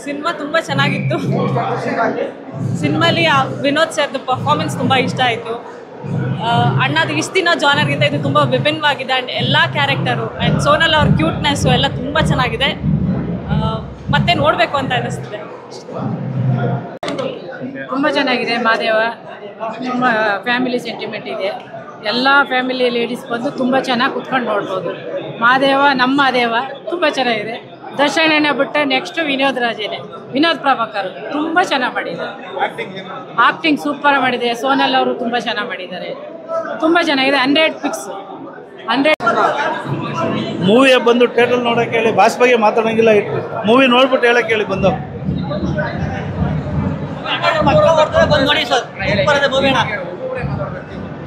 Cinema ತುಂಬಾ ಚೆನ್ನಾಗಿತ್ತು. ಸಿನಿಮಾಲಿ ವಿನೋದ್ ಸರ್ದು ಪರ್ಫಾರ್ಮೆನ್ಸ್ ತುಂಬಾ ಇಷ್ಟ ಆಯಿತು. ಅಣ್ಣದು ಇಷ್ಟು ದಿನ ಜಾನರ್ಗಿಂತ ಇದು ತುಂಬ ವಿಭಿನ್ನವಾಗಿದೆ. ಆ್ಯಂಡ್ ಎಲ್ಲ ಕ್ಯಾರೆಕ್ಟರು ಆ್ಯಂಡ್ ಸೋನಲ್ ಅವ್ರ ಕ್ಯೂಟ್ನೆಸ್ಸು ಎಲ್ಲ ತುಂಬ ಚೆನ್ನಾಗಿದೆ. ಮತ್ತೆ ನೋಡಬೇಕು ಅಂತ ಅನ್ನಿಸ್ತಿದೆ. ತುಂಬ ಚೆನ್ನಾಗಿದೆ. ಮಾದೇವ ತುಂಬ ಫ್ಯಾಮಿಲಿ ಸೆಂಟಿಮೆಂಟ್ ಇದೆ. ಎಲ್ಲ ಫ್ಯಾಮಿಲಿ ಲೇಡೀಸ್ ಬಂದು ತುಂಬ ಚೆನ್ನಾಗಿ ಕುತ್ಕೊಂಡು ನೋಡ್ಬೋದು. ಮಾದೇವ ನಮ್ಮ ಮಾದೇವ ತುಂಬ ಚೆನ್ನಾಗಿದೆ. ದರ್ಶನ ಬಿಟ್ಟರೆ ನೆಕ್ಸ್ಟ್ ವಿನೋದ್ ರಾಜೇನೆ, ವಿನೋದ್ ಪ್ರಭಾಕರ್ ತುಂಬ ಚೆನ್ನಾಗಿ ಮಾಡಿದ್ದಾರೆ. ಆಕ್ಟಿಂಗ್ ಸೂಪರ್ ಮಾಡಿದೆ. ಸೋನಲ್ ಅವರು ತುಂಬ ಚೆನ್ನಾಗಿ ಮಾಡಿದ್ದಾರೆ. ತುಂಬ ಚೆನ್ನಾಗಿದೆ. 100 ಫಿಕ್ಸ್ 100. ಮೂವಿ ಬಂದು ಥಿಯೇಟರ್ ನೋಡೋಕೆ ಹೇಳಿ, ಭಾಷೆ ಬಗ್ಗೆ ಮಾತಾಡೋಂಗಿಲ್ಲ. ಮೂವಿ ನೋಡ್ಬಿಟ್ಟು ಹೇಳಕ್ಕೆ ಹೇಳಿ ಬಂದು ನೋಡಿ ಸರ್. ಸೂಪರ್ ಇದೆ ಮೂವಿ ಅಣ್ಣ.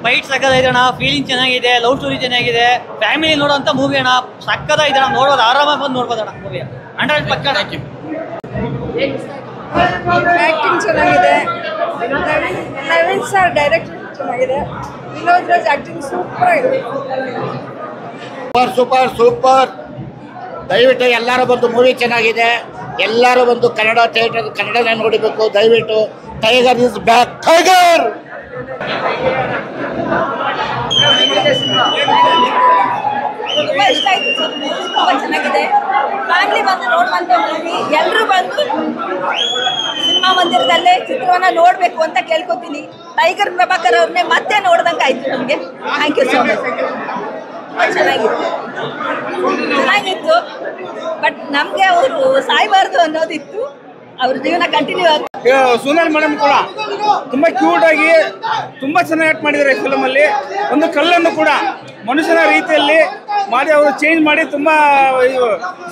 ಫೈಟ್ ಸಕ್ಕದಾಗಿದೆ ಅಣ್ಣ. ಫೀಲಿಂಗ್ ಚೆನ್ನಾಗಿದೆ. ಲವ್ ಸ್ಟೋರಿ ಚೆನ್ನಾಗಿದೆ. ಫ್ಯಾಮಿಲಿ ನೋಡೋಂಥ ಮೂವಿ ಅಣ್ಣ. ಸಕ್ಕದಾಗಿದೆ ಅಣ್ಣ. ನೋಡೋದು ಆರಾಮಾಗಿ ಬಂದು ನೋಡ್ಬೋದು ಅಣ್ಣ ಮೂವಿ. 100 ಪಕ್ಕ. ಆ್ಯಕ್ಟಿಂಗ್ ಚೆನ್ನಾಗಿದೆ. ನವೀನ್ ಸರ್ ಡೈರೆಕ್ಷನ್ ಚೆನ್ನಾಗಿದೆ. ವಿನೋದ್ ರಾಜ್ ಆ್ಯಕ್ಟಿಂಗ್ ಸೂಪರ್ ಆಗಿದೆ. Super super super. ದಯವಿಟ್ಟು ಎಲ್ಲರೂ ಬಂದು ಮೂವಿ ಚೆನ್ನಾಗಿದೆ. ಎಲ್ಲರೂ ಬಂದು ಕನ್ನಡ ಥಿಯೇಟರ್ ಕನ್ನಡನೇ ನೋಡಬೇಕು ದಯವಿಟ್ಟು. Tiger is back. ಟೈಗರ್ ತುಂಬ ಇಷ್ಟ ಆಯಿತು ಸರ್. ತುಂಬ ಚೆನ್ನಾಗಿದೆ. ಫ್ಯಾಮಿಲಿ ಬಂದು ನೋಡುವಂಥ ಮೂವಿ. ಎಲ್ಲರೂ ಬಂದು ಸಿನಿಮಾ ಮಂದಿರದಲ್ಲೇ ಚಿತ್ರವನ್ನು ನೋಡಬೇಕು ಅಂತ ಕೇಳ್ಕೊತೀನಿ. ಟೈಗರ್ ಪ್ರಭಾಕರ್ ಅವ್ರನ್ನೇ ಮತ್ತೆ ನೋಡ್ದಂಗೆ ಆಯಿತು ನಮಗೆ. Thank you so much. ತುಂಬ ಚೆನ್ನಾಗಿತ್ತು. ಬಟ್ ನಮಗೆ ಅವರು ಸಾಯಬಾರ್ದು ಅನ್ನೋದಿತ್ತು. ಅವ್ರ ಜೀವನ ಕಂಟಿನ್ಯೂ ಆಗಿ. ಸೋನಲ್ ಮೇಡಮ್ ಕೂಡ ತುಂಬ ಕ್ಯೂಟಾಗಿ ತುಂಬ ಚೆನ್ನಾಗಿ ಆ್ಯಕ್ಟ್ ಮಾಡಿದ್ದಾರೆ ಈ ಫಿಲಮಲ್ಲಿ. ಒಂದು ಕಲ್ಲನ್ನು ಕೂಡ ಮನುಷ್ಯನ ರೀತಿಯಲ್ಲಿ ಮಾಡಿ ಅವರು ಚೇಂಜ್ ಮಾಡಿ ತುಂಬ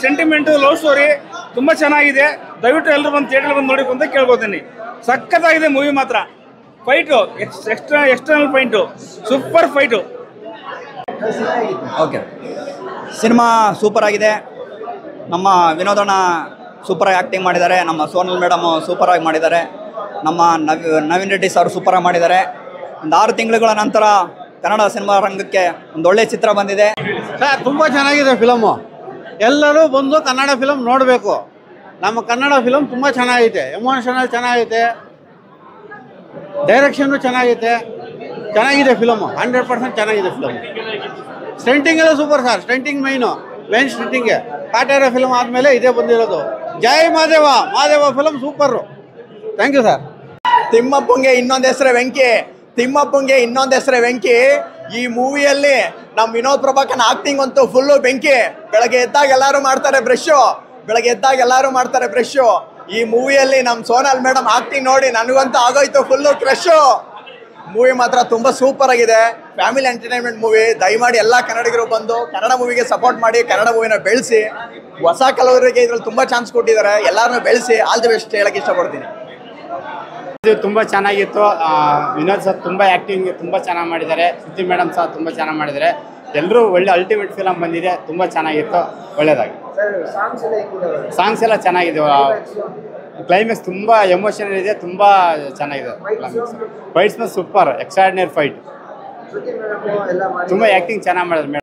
ಸೆಂಟಿಮೆಂಟು ಲವ್ ಸ್ಟೋರಿ ತುಂಬ ಚೆನ್ನಾಗಿದೆ. ದಯವಿಟ್ಟು ಎಲ್ಲರೂ ಬಂದು ಥಿಯೇಟರ್ ಬಂದು ನೋಡಬೇಕು ಅಂತ ಕೇಳ್ಕೊತೀನಿ. ಸಖತ್ತಾಗಿದೆ ಮೂವಿ ಮಾತ್ರ. Fight external fight super fight. Okay, cinema super ಆಗಿದೆ. ನಮ್ಮ ವಿನೋದಣ್ಣ ಸೂಪರಾಗಿ ಆ್ಯಕ್ಟಿಂಗ್ ಮಾಡಿದ್ದಾರೆ. ನಮ್ಮ ಸೋನಲ್ ಮೇಡಮ್ ಸೂಪರಾಗಿ ಮಾಡಿದ್ದಾರೆ. ನಮ್ಮ ನವೀನ್ ರೆಡ್ಡಿ ಸರ್ ಸೂಪರಾಗಿ ಮಾಡಿದ್ದಾರೆ. ಒಂದು 6 ತಿಂಗಳುಗಳ ನಂತರ ಕನ್ನಡ ಸಿನಿಮಾ ರಂಗಕ್ಕೆ ಒಂದು ಒಳ್ಳೆ ಚಿತ್ರ ಬಂದಿದೆ. ಸರ್ ತುಂಬ ಚೆನ್ನಾಗಿದೆ ಫಿಲಮು. ಎಲ್ಲರೂ ಬಂದು ಕನ್ನಡ ಫಿಲಮ್ ನೋಡಬೇಕು. ನಮ್ಮ ಕನ್ನಡ ಫಿಲಮ್ ತುಂಬ ಚೆನ್ನಾಗೈತೆ. ಎಮೋಷನಲ್ ಚೆನ್ನಾಗೈತೆ. ಡೈರೆಕ್ಷನ್ನು ಚೆನ್ನಾಗೈತೆ. ಚೆನ್ನಾಗಿದೆ ಫಿಲಮು. 100% ಚೆನ್ನಾಗಿದೆ ಫಿಲಮ್. ಸ್ಟಂಟಿಂಗ್ ಎಲ್ಲ ಸೂಪರ್ ಸರ್. ಸ್ಟಂಟಿಂಗ್ ಮೇನ್ ಸ್ಟಂಟಿಂಗ್ಗೆ ಕಾಟೇರ ಫಿಲಮ್ ಆದಮೇಲೆ ಇದೇ ಬಂದಿರೋದು. Jai Madeva. Madeva film super. Thank you sir. ತಿಮ್ಮಪ್ಪಂಗೆ ಇನ್ನೊಂದು ಹೆಸರೇ ವೆಂಕಿ. ತಿಮ್ಮಪ್ಪಂಗೆ ಇನ್ನೊಂದು ಹೆಸರೇ ವೆಂಕಿ. ಈ ಮೂವಿಯಲ್ಲಿ ನಮ್ಮ ವಿನೋದ್ ಪ್ರಭಾಕರ್ ಆಕ್ಟಿಂಗ್ ಅಂತೂ ಫುಲ್ಲು ಬೆಂಕಿ. ಬೆಳಗ್ಗೆ ಎದ್ದಾಗ ಎಲ್ಲರೂ ಮಾಡ್ತಾರೆ ಬ್ರಷು. ಈ ಮೂವಿಯಲ್ಲಿ ನಮ್ಮ ಸೋನಲ್ ಮೇಡಮ್ ಆಕ್ಟಿಂಗ್ ನೋಡಿ ನನಗಂತೂ ಆಗೋಯ್ತು ಫುಲ್ಲು ಕ್ರಶು. ಮೂವಿ ಮಾತ್ರ ತುಂಬ ಸೂಪರ್ ಆಗಿದೆ. Family entertainment movie. ದಯಮಾಡಿ ಎಲ್ಲ ಕನ್ನಡಿಗರು ಬಂದು ಕನ್ನಡ ಮೂವಿಗೆ ಸಪೋರ್ಟ್ ಮಾಡಿ. ಕನ್ನಡ ಮೂವಿನ ಬೆಳೆಸಿ. ಹೊಸ ಕಲಾವಿದರಿಗೆ ಇದ್ರಲ್ಲಿ ತುಂಬ ಚಾನ್ಸ್ ಕೊಟ್ಟಿದ್ದಾರೆ. ಎಲ್ಲರನ್ನೂ ಬೆಳೆಸಿ. ಆಲ್ ದಿ ಬೆಸ್ಟ್ ಹೇಳಕ್ಕೆ ಇಷ್ಟಪಡ್ತೀನಿ. ಇದು ತುಂಬ ಚೆನ್ನಾಗಿತ್ತು. ವಿನೋದ್ ಸರ್ ತುಂಬ ಆ್ಯಕ್ಟಿಂಗ್ ತುಂಬ ಚೆನ್ನಾಗಿ ಮಾಡಿದ್ದಾರೆ. ಸಿದ್ಧಿ ಮೇಡಮ್ ಸಹ ತುಂಬ ಚೆನ್ನಾಗಿ ಮಾಡಿದ್ದಾರೆ. ಎಲ್ಲರೂ ಒಳ್ಳೆ ಅಲ್ಟಿಮೇಟ್ ಫಿಲಮ್ ಬಂದಿದೆ. ತುಂಬ ಚೆನ್ನಾಗಿತ್ತು. ಒಳ್ಳೆಯದಾಗಿ ಸಾಂಗ್ಸ್ ಎಲ್ಲ ಚೆನ್ನಾಗಿದೆ. ಕ್ಲೈಮ್ಯಾಕ್ಸ್ ತುಂಬ ಎಮೋಷನಲ್ ಇದೆ. ತುಂಬ ಚೆನ್ನಾಗಿದೆ. Fights super extraordinary fight. ತುಂಬ ಆ್ಯಕ್ಟಿಂಗ್ ಚೆನ್ನಾಗಿ ಮಾಡಿದ್ರು.